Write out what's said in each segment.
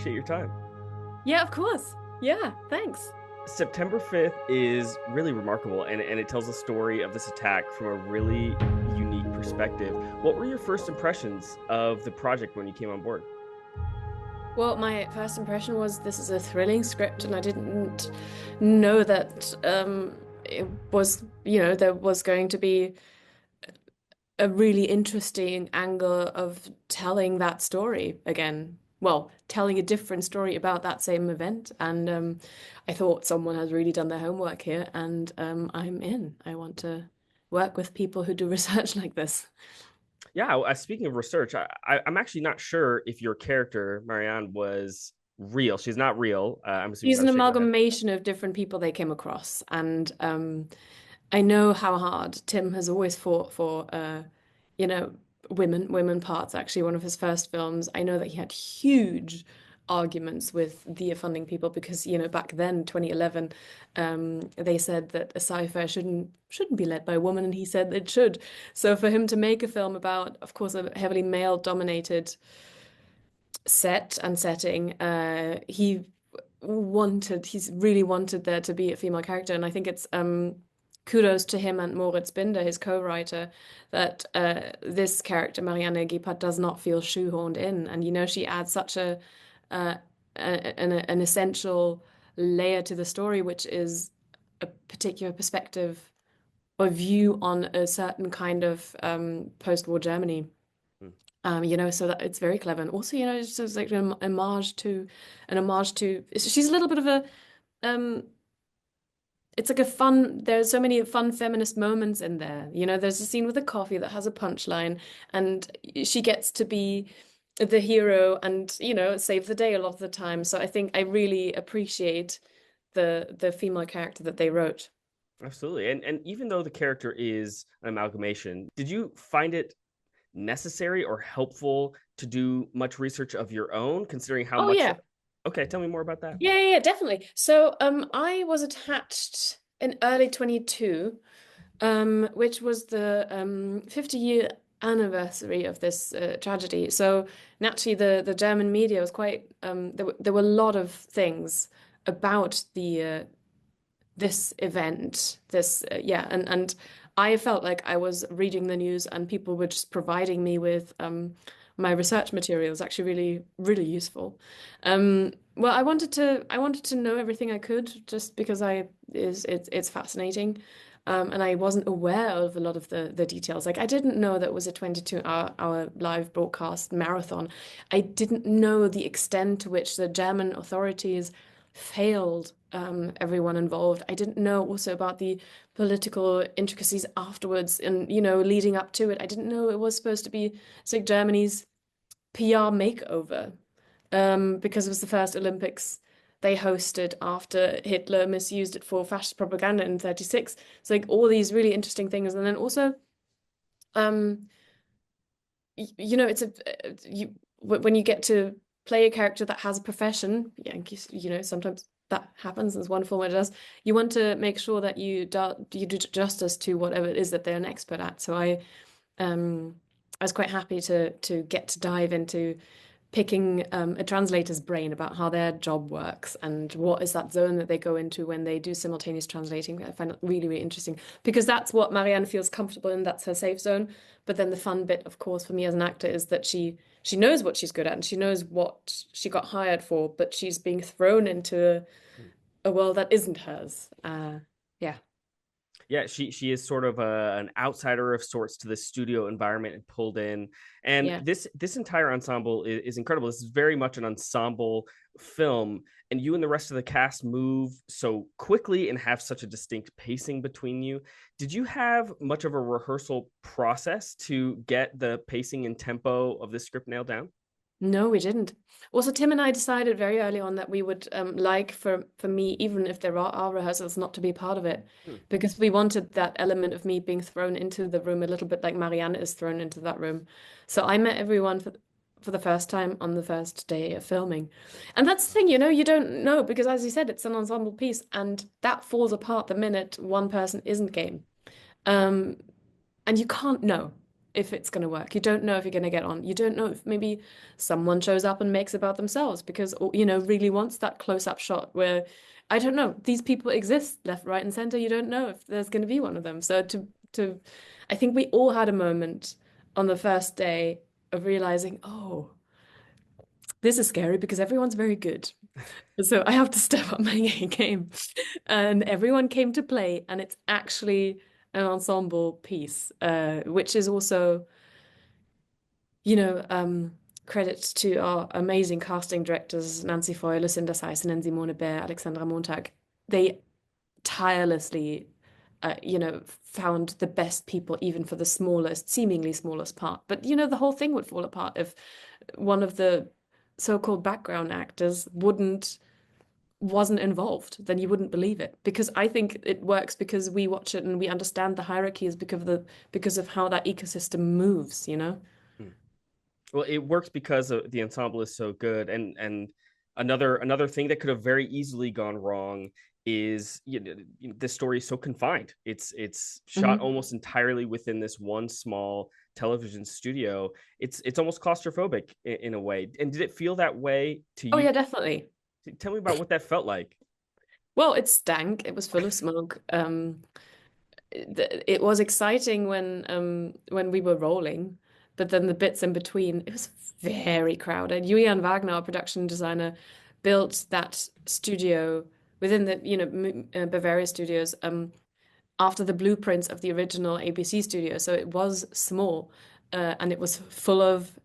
appreciate your time. Yeah, of course. Yeah, thanks. September 5th is really remarkable, and it tells the story of this attack from a really unique perspective. What were your first impressions of the project when you came on board? Well, my first impression was this is a thrilling script, and I didn't know that it was, there was going to be a really interesting angle of telling that story again. Well, telling a different story about that same event. And I thought someone has really done their homework here, and I'm in. I want to work with people who do research like this. Yeah, speaking of research, I'm actually not sure if your character, Marianne, was real. She's not real. I'm assuming She's I an was shaking my head. amalgamation of different people they came across. And I know how hard Tim has always fought for, you know, women parts. Actually, one of his first films, I know that he had huge arguments with the funding people because, back then, 2011, they said that a sci-fi shouldn't be led by a woman, and he said it should. So for him to make a film about, of course, a heavily male-dominated set and setting, he's really wanted there to be a female character, and I think it's kudos to him and Moritz Binder, his co-writer, that this character Marianne Giepard does not feel shoehorned in, and she adds such uh, an essential layer to the story, which is a particular perspective or view on a certain kind of post-war Germany. Hmm. So that it's very clever. And also, it's like an homage to she's a little bit of a um it's like a fun there's so many fun feminist moments in there. There's a scene with a coffee that has a punchline, and she gets to be the hero and, save the day a lot of the time. So I think I really appreciate the female character that they wrote. Absolutely. And even though the character is an amalgamation, did you find it necessary or helpful to do much research of your own, considering how Oh much? yeah. Okay, tell me more about that. Yeah, yeah, yeah, definitely. So, I was attached in early 22, which was the 50-year anniversary of this tragedy. So naturally, the German media was quite there were a lot of things about the this event, and I felt like I was reading the news, and people were just providing me with my research materials, actually really, really useful. Well, I wanted to know everything I could, just because it's fascinating. And I wasn't aware of a lot of the details. Like, I didn't know that it was a 22-hour live broadcast marathon. I didn't know the extent to which the German authorities failed everyone involved. I didn't know also about the political intricacies afterwards and, leading up to it. I didn't know it was supposed to be, it's like Germany's PR makeover, because it was the first Olympics they hosted after Hitler misused it for fascist propaganda in 36. It's like all these really interesting things. And then also, um, it's when you get to play a character that has a profession, yeah, sometimes that happens. It's wonderful when it does. You want to make sure that you do justice to whatever it is that they're an expert at. So I was quite happy to get to dive into picking a translator's brain about how their job works and what is that zone that they go into when they do simultaneous translating. I find it really, really interesting because that's what Marianne feels comfortable in. That's her safe zone. But then the fun bit, of course, for me as an actor is that she knows what she's good at and she knows what she got hired for, but she's being thrown into a world that isn't hers. Yeah, Yeah, she is sort of an outsider of sorts to the studio environment and pulled in. And yeah. this entire ensemble is incredible. This is very much an ensemble film, and you and the rest of the cast move so quickly and have such a distinct pacing between you. Did you have much of a rehearsal process to get the pacing and tempo of this script nailed down? No, we didn't. Also, Tim and I decided very early on that we would like for me, even if there are rehearsals, not to be part of it, Hmm. because we wanted that element of me being thrown into the room a little bit like Marianne is thrown into that room. So I met everyone for the first time on the first day of filming. And that's the thing, you don't know because, as you said, it's an ensemble piece, and that falls apart the minute one person isn't game. Um, and you can't know. if it's going to work. You don't know if you're going to get on. You don't know if maybe someone shows up and makes about themselves because, you know, really wants that close-up shot where, I don't know, these people exist left, right, and center. You don't know if there's going to be one of them. So I think we all had a moment on the first day of realizing, oh, this is scary because everyone's very good. So I have to step up my game. And everyone came to play, and it's actually an ensemble piece, which is also, you know, credit to our amazing casting directors, Nancy Foy, Lucinda Seissen, and Simone Bär, Alexandra Montag. They tirelessly, you know, found the best people, even for the smallest, seemingly smallest part. But, you know, the whole thing would fall apart if one of the so-called background actors wasn't involved, then you wouldn't believe it. Because I think it works because we watch it and we understand the hierarchies because of how that ecosystem moves, you know? Hmm. Well, it works because the ensemble is so good, and another thing that could have very easily gone wrong is, this story is so confined. It's shot Hmm. almost entirely within this one small television studio. It's almost claustrophobic in a way. And did it feel that way to Oh you? yeah, definitely. Tell me about what that felt like. Well, it stank. It was full of smoke. It was exciting when we were rolling, but then the bits in between, it was very crowded. Julian Wagner, our production designer, built that studio within the, you know, Bavaria Studios, after the blueprints of the original ABC studio. So it was small, and it was full of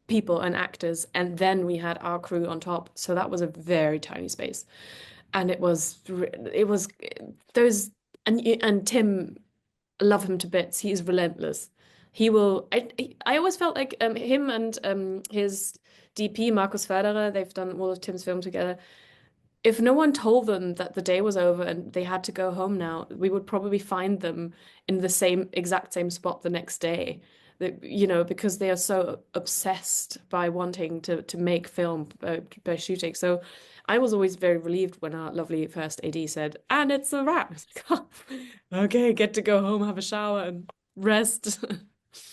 people and actors, and then we had our crew on top. So that was a very tiny space, and it was those and Tim, love him to bits. He is relentless. He will. I always felt like him and his DP Markus Förderer. They've done all of Tim's film together. If no one told them that the day was over and they had to go home now, we would probably find them in the exact same spot the next day. You know, because they are so obsessed by wanting to make film by shooting. So I was always very relieved when our lovely first AD said, "And it's a wrap." I was like, "Oh, okay, get to go home, have a shower, and rest."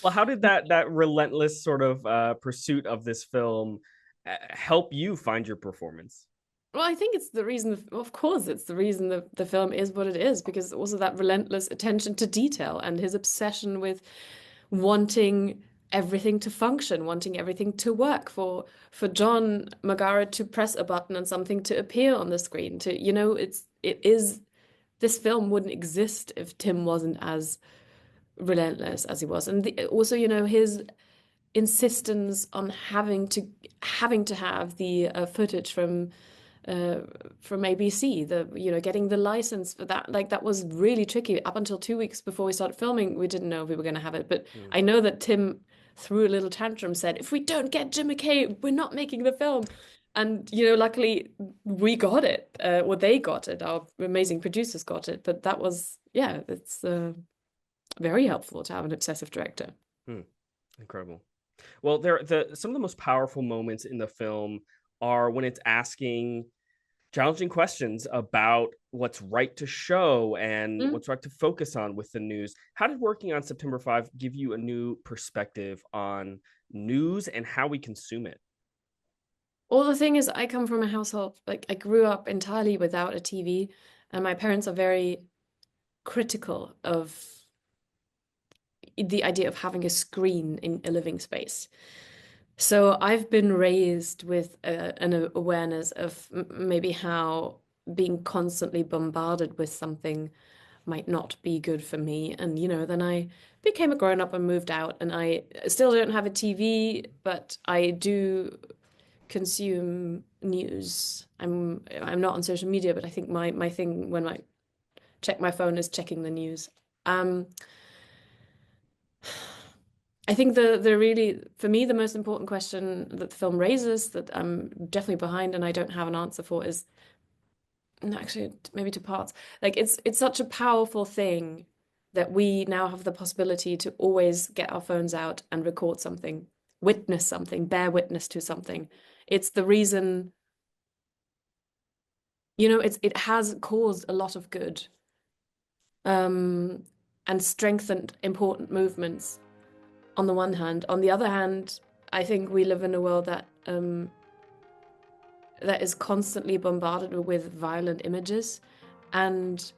Well, how did that relentless sort of pursuit of this film help you find your performance? Well, I think it's the reason, of course, it's the reason the film is what it is, because also that relentless attention to detail and his obsession with wanting everything to function, wanting everything to work for John Magara to press a button and something to appear on the screen. To, you know, this film wouldn't exist if Tim wasn't as relentless as he was. And also, you know, his insistence on having to have the footage uh, from ABC, the, you know, getting the license for that, like that was really tricky. Up until 2 weeks before we started filming, we didn't know if we were going to have it. But Hmm. I know that Tim threw a little tantrum, said, "If we don't get Jim McKay, we're not making the film." And, you know, luckily we got it. Well, they got it. Our amazing producers got it. But that was, yeah, it's very helpful to have an obsessive director. Hmm. Incredible. Well, some of the most powerful moments in the film are when it's asking challenging questions about what's right to show and Mm. what's right to focus on with the news. How did working on September 5 give you a new perspective on news and how we consume it? Well, the thing is, I come from a household, like I grew up entirely without a TV, and my parents are very critical of the idea of having a screen in a living space. So I've been raised with an awareness of maybe how being constantly bombarded with something might not be good for me. And, you know, then I became a grown up and moved out, and I still don't have a TV, but I do consume news. I'm not on social media, but I think my thing when I check my phone is checking the news. Um, I think the really, for me, the most important question that the film raises that I'm definitely behind and I don't have an answer for is, and actually maybe two parts. Like it's such a powerful thing that we now have the possibility to always get our phones out and record something, witness something, bear witness to something. It's the reason, you know, it has caused a lot of good, um, and strengthened important movements. on the one hand. On the other hand, I think we live in a world that that is constantly bombarded with violent images, and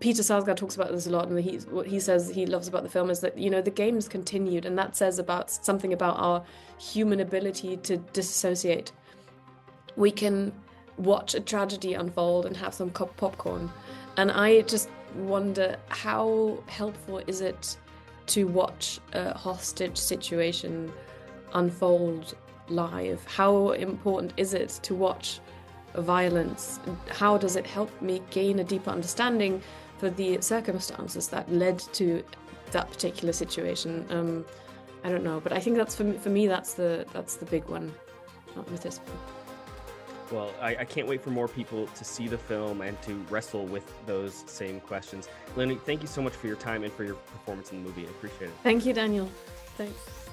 Peter Sarsgaard talks about this a lot, and what he says he loves about the film is that, the game's continued, and that says about something about our human ability to disassociate. We can watch a tragedy unfold and have some popcorn, and I just wonder how helpful is it to watch a hostage situation unfold live? How important is it to watch violence? How does it help me gain a deeper understanding for the circumstances that led to that particular situation? I don't know, but I think that's for me that's the big one with this film. Well, I can't wait for more people to see the film and to wrestle with those same questions. Leonie, thank you so much for your time and for your performance in the movie. I appreciate it. Thank you, Daniel. Thanks.